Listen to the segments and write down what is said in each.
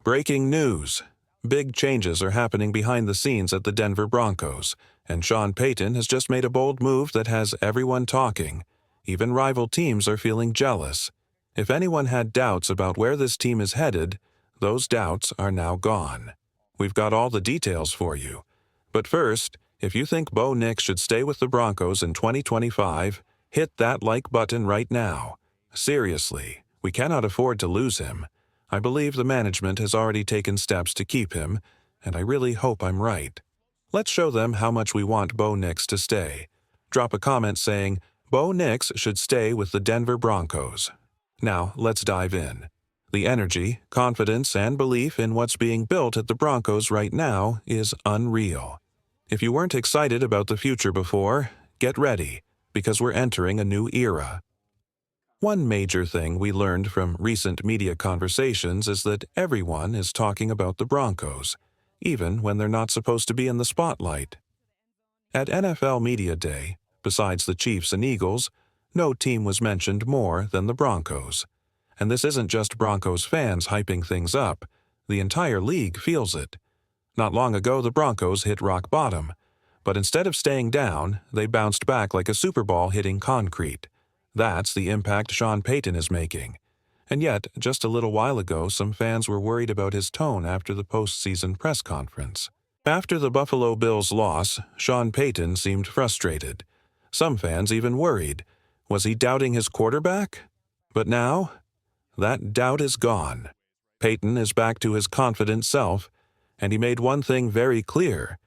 Breaking news. Big changes are happening behind the scenes at the Denver Broncos, and Sean Payton has just made a bold move that has everyone talking. Even rival teams are feeling jealous. If anyone had doubts about where this team is headed, those doubts are now gone. We've got all the details for you. But first, if you think Bo Nix should stay with the Broncos in 2025, hit that like button right now. Seriously, we cannot afford to lose him. I believe the management has already taken steps to keep him, and I really hope I'm right. Let's show them how much we want Bo Nix to stay. Drop a comment saying, Bo Nix should stay with the Denver Broncos. Now, let's dive in. The energy, confidence, and belief in what's being built at the Broncos right now is unreal. If you weren't excited about the future before, get ready, because we're entering a new era. One major thing we learned from recent media conversations is that everyone is talking about the Broncos, even when they're not supposed to be in the spotlight. At NFL Media Day, besides the Chiefs and Eagles, no team was mentioned more than the Broncos. And this isn't just Broncos fans hyping things up. The entire league feels it. Not long ago, the Broncos hit rock bottom, but instead of staying down, they bounced back like a Super Bowl hitting concrete. That's the impact Sean Payton is making. And yet, just a little while ago, some fans were worried about his tone after the postseason press conference. After the Buffalo Bills' loss, Sean Payton seemed frustrated. Some fans even worried. Was he doubting his quarterback? But now, that doubt is gone. Payton is back to his confident self, and he made one thing very clear.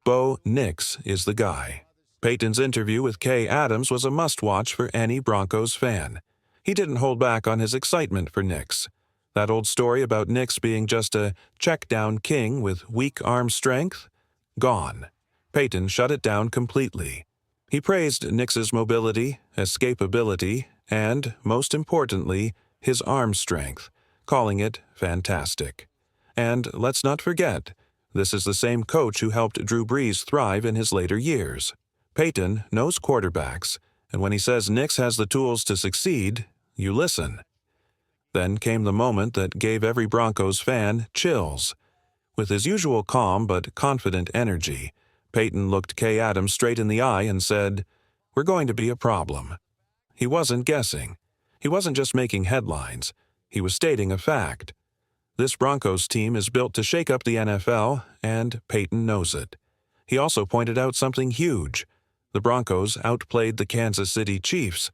Bo Nix is the guy. Payton's interview with Kay Adams was a must-watch for any Broncos fan. He didn't hold back on his excitement for Nix. That old story about Nix being just a check-down king with weak arm strength? Gone. Payton shut it down completely. He praised Nix's mobility, escapability, and, most importantly, his arm strength, calling it fantastic. And let's not forget, this is the same coach who helped Drew Brees thrive in his later years. Payton knows quarterbacks, and when he says Nix has the tools to succeed, you listen. Then came the moment that gave every Broncos fan chills. With his usual calm but confident energy, Payton looked Kay Adams straight in the eye and said, "We're going to be a problem." He wasn't guessing. He wasn't just making headlines. He was stating a fact. This Broncos team is built to shake up the NFL, and Payton knows it. He also pointed out something huge. The Broncos outplayed the Kansas City Chiefs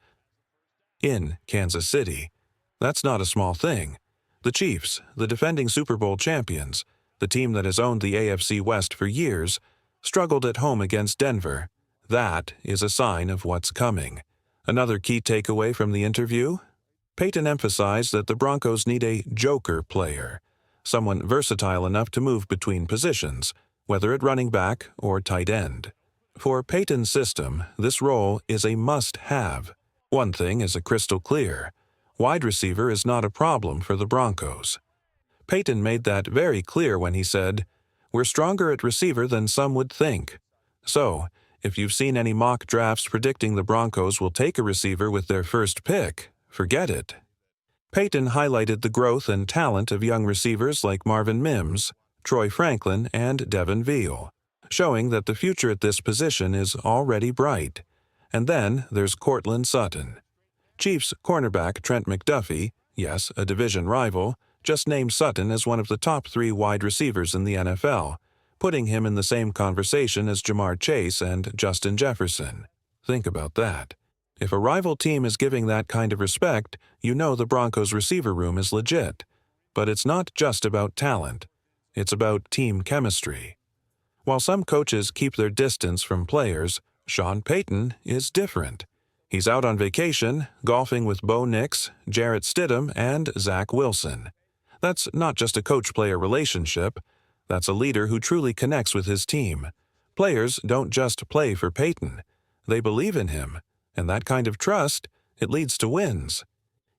in Kansas City. That's not a small thing. The Chiefs, the defending Super Bowl champions, the team that has owned the AFC West for years, struggled at home against Denver. That is a sign of what's coming. Another key takeaway from the interview? Payton emphasized that the Broncos need a joker player, someone versatile enough to move between positions, whether at running back or tight end. For Payton's system, this role is a must-have. One thing is crystal clear. Wide receiver is not a problem for the Broncos. Payton made that very clear when he said, "We're stronger at receiver than some would think." So, if you've seen any mock drafts predicting the Broncos will take a receiver with their first pick, forget it. Payton highlighted the growth and talent of young receivers like Marvin Mims, Troy Franklin, and Devin Veal, showing that the future at this position is already bright. And then there's Courtland Sutton. Chiefs cornerback Trent McDuffie, yes, a division rival, just named Sutton as one of the top 3 wide receivers in the NFL, putting him in the same conversation as Jamar Chase and Justin Jefferson. Think about that. If a rival team is giving that kind of respect, you know the Broncos' receiver room is legit. But it's not just about talent. It's about team chemistry. While some coaches keep their distance from players, Sean Payton is different. He's out on vacation, golfing with Bo Nix, Jarrett Stidham, and Zach Wilson. That's not just a coach-player relationship. That's a leader who truly connects with his team. Players don't just play for Payton. They believe in him, and that kind of trust, it leads to wins.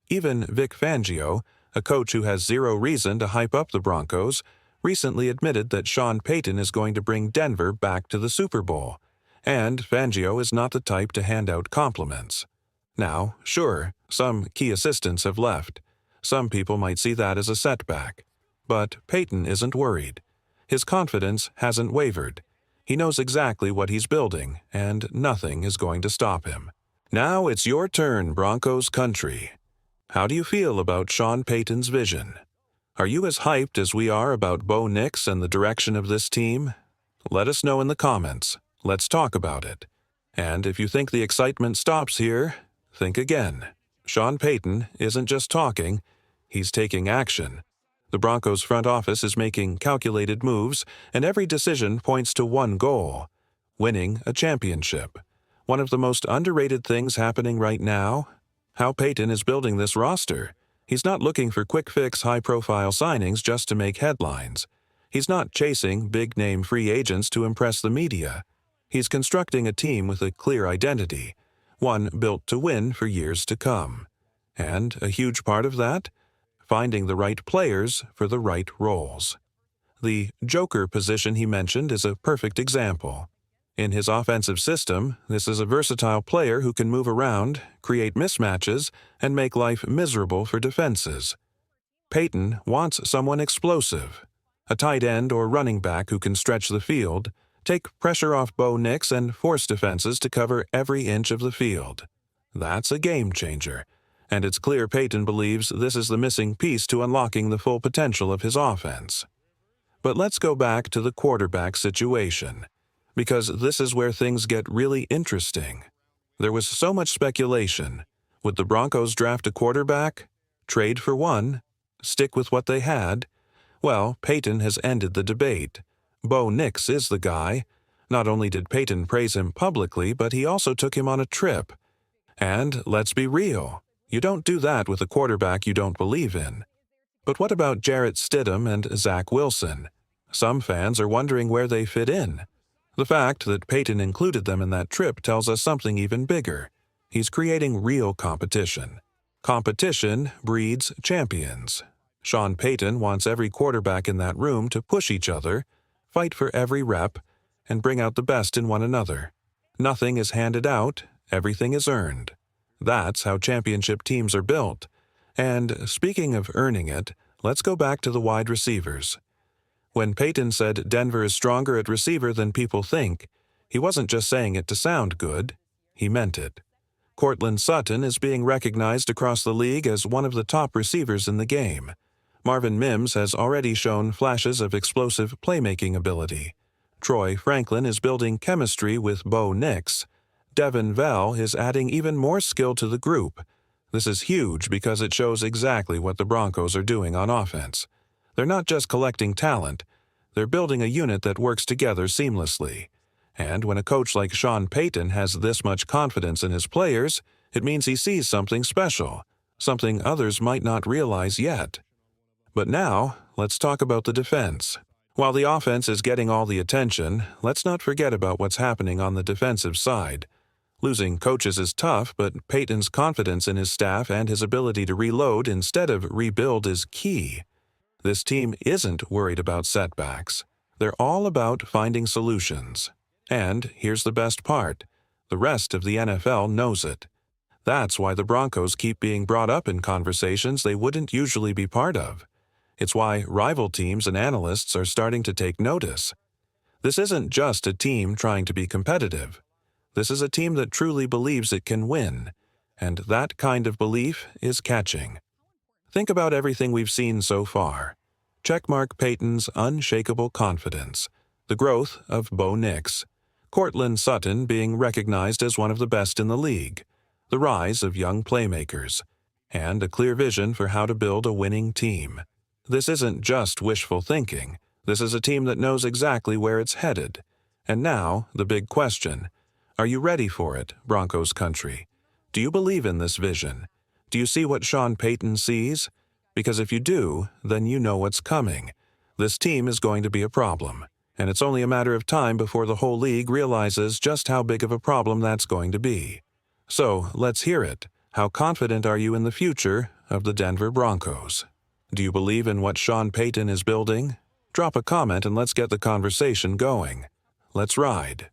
Even Vic Fangio, a coach who has zero reason to hype up the Broncos, recently admitted that Sean Payton is going to bring Denver back to the Super Bowl. And Fangio is not the type to hand out compliments. Now, sure, some key assistants have left. Some people might see that as a setback. But Payton isn't worried. His confidence hasn't wavered. He knows exactly what he's building, and nothing is going to stop him. Now it's your turn, Broncos country. How do you feel about Sean Payton's vision? Are you as hyped as we are about Bo Nix and the direction of this team? Let us know in the comments. Let's talk about it. And if you think the excitement stops here, think again. Sean Payton isn't just talking, he's taking action. The Broncos front office is making calculated moves, and every decision points to one goal: winning a championship. One of the most underrated things happening right now? How Payton is building this roster. He's not looking for quick-fix, high-profile signings just to make headlines. He's not chasing big-name free agents to impress the media. He's constructing a team with a clear identity, one built to win for years to come. And a huge part of that? Finding the right players for the right roles. The joker position he mentioned is a perfect example. In his offensive system, this is a versatile player who can move around, create mismatches, and make life miserable for defenses. Payton wants someone explosive, a tight end or running back who can stretch the field, take pressure off Bo Nix, and force defenses to cover every inch of the field. That's a game changer, and it's clear Payton believes this is the missing piece to unlocking the full potential of his offense. But let's go back to the quarterback situation, because this is where things get really interesting. There was so much speculation. Would the Broncos draft a quarterback? Trade for one? Stick with what they had? Well, Payton has ended the debate. Bo Nix is the guy. Not only did Payton praise him publicly, but he also took him on a trip. And let's be real, you don't do that with a quarterback you don't believe in. But what about Jarrett Stidham and Zach Wilson? Some fans are wondering where they fit in. The fact that Payton included them in that trip tells us something even bigger. He's creating real competition. Competition breeds champions. Sean Payton wants every quarterback in that room to push each other, fight for every rep, and bring out the best in one another. Nothing is handed out, everything is earned. That's how championship teams are built. And speaking of earning it, let's go back to the wide receivers. When Payton said Denver is stronger at receiver than people think, he wasn't just saying it to sound good, he meant it. Courtland Sutton is being recognized across the league as one of the top receivers in the game. Marvin Mims has already shown flashes of explosive playmaking ability. Troy Franklin is building chemistry with Bo Nix. Devin Vell is adding even more skill to the group. This is huge because it shows exactly what the Broncos are doing on offense. They're not just collecting talent, they're building a unit that works together seamlessly. And when a coach like Sean Payton has this much confidence in his players, it means he sees something special, something others might not realize yet. But now, let's talk about the defense. While the offense is getting all the attention, let's not forget about what's happening on the defensive side. Losing coaches is tough, but Payton's confidence in his staff and his ability to reload instead of rebuild is key. This team isn't worried about setbacks. They're all about finding solutions. And here's the best part. The rest of the NFL knows it. That's why the Broncos keep being brought up in conversations they wouldn't usually be part of. It's why rival teams and analysts are starting to take notice. This isn't just a team trying to be competitive. This is a team that truly believes it can win, and that kind of belief is catching. Think about everything we've seen so far. Checkmark Payton's unshakable confidence, the growth of Bo Nix, Courtland Sutton being recognized as one of the best in the league, the rise of young playmakers, and a clear vision for how to build a winning team. This isn't just wishful thinking. This is a team that knows exactly where it's headed. And now, the big question. Are you ready for it, Broncos country? Do you believe in this vision? Do you see what Sean Payton sees? Because if you do, then you know what's coming. This team is going to be a problem, and it's only a matter of time before the whole league realizes just how big of a problem that's going to be. So, let's hear it. How confident are you in the future of the Denver Broncos? Do you believe in what Sean Payton is building? Drop a comment and let's get the conversation going. Let's ride.